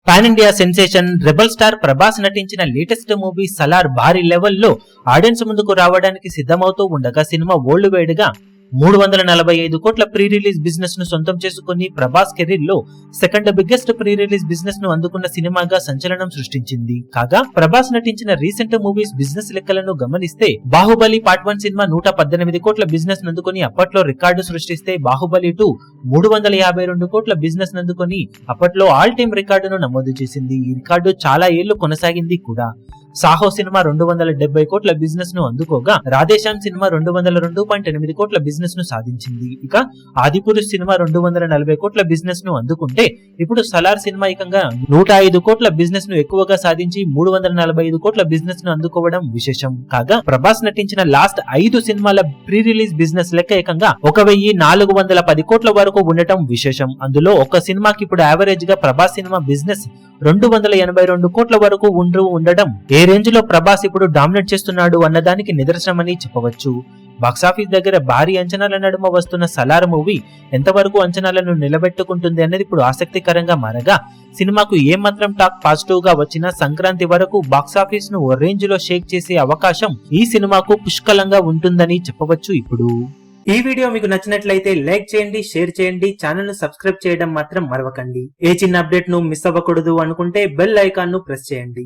Pan India sensation rebel star Prabhas నటించిన latest movie Salaar భారీ లెవెల్లో ఆడియన్స్ ముందుకు రావడానికి సిద్ధమవుతూ ఉండగా సినిమా వరల్డ్ వైడ్ గా 345 కోట్ల ప్రీ రిలీజ్ బిజినెస్ ను సొంతం చేసుకుని ప్రభాస్ కెరీర్ లో second biggest pre release business ను అందుకున్న సినిమాగా సంచలనం సృష్టించింది. కాగా ప్రభాస్ నటించిన రీసెంట్ మూవీస్ బిజినెస్ లెక్కలను గమనిస్తే బాహుబలి పార్ట్ 1 సినిమా 118 కోట్ల బిజినెస్ నందుకుని అప్పట్లో రికార్డు సృష్టిస్తే బాహుబలి 2 352 కోట్ల బిజినెస్ నందుకుని అప్పట్లో ఆల్ టైమ్ రికార్డును నమోదు చేసింది. ఈ రికార్డు చాలా ఏళ్లు కొనసాగింది కూడా. సాహో సినిమా 270 కోట్ల బిజినెస్ ను అందుకోగా రాధేశ్యామ్ సినిమా 202.8 కోట్ల బిజినెస్ ను సాధించింది. ఇక ఆదిపురుష్ సినిమా 240 కోట్ల బిజినెస్ ను అందుకుంటే ఇప్పుడు సలార్ సినిమా ఏకంగా 105 కోట్ల బిజినెస్ ను ఎక్కువగా సాధించి 345 కోట్ల బిజినెస్ ను అందుకోవడం విశేషం. కాగా ప్రభాస్ నటించిన లాస్ట్ 5 సినిమాల ప్రీ రిలీజ్ బిజినెస్ లెక్క ఏకంగా 1410 కోట్ల వరకు ఉండటం విశేషం. అందులో ఒక సినిమాకి ఇప్పుడు యావరేజ్ గా ప్రభాస్ సినిమా బిజినెస్ 282 కోట్ల వరకు ఉండడం ఏ రేంజ్ లో ప్రభాస్ ఇప్పుడు డామినేట్ చేస్తున్నాడు అన్నదానికి నిదర్శనమని చెప్పవచ్చు. బాక్సాఫీస్ దగ్గర భారీ అంచనాల నడుమ వస్తున్న సలార్ మూవీ ఎంతవరకు అంచనాలను నిలబెట్టుకుంటుంది అన్నది ఇప్పుడు ఆసక్తికరంగా మారగా సినిమాకు ఏమాత్రం టాక్ పాజిటివ్ గా వచ్చినా సంక్రాంతి వరకు బాక్సాఫీస్ ను ఓ రేంజ్ లో షేక్ చేసే అవకాశం ఈ సినిమాకు పుష్కలంగా ఉంటుందని చెప్పవచ్చు. ఇప్పుడు ఈ వీడియో మీకు నచ్చినట్లయితే లైక్ చేయండి, షేర్ చేయండి, ఛానల్ ను సబ్స్క్రైబ్ చేయడం మాత్రం మరవకండి. ఏ చిన్న అప్డేట్ ను మిస్ అవ్వకూడదు అనుకుంటే బెల్ ఐకాన్ ను ప్రెస్ చేయండి.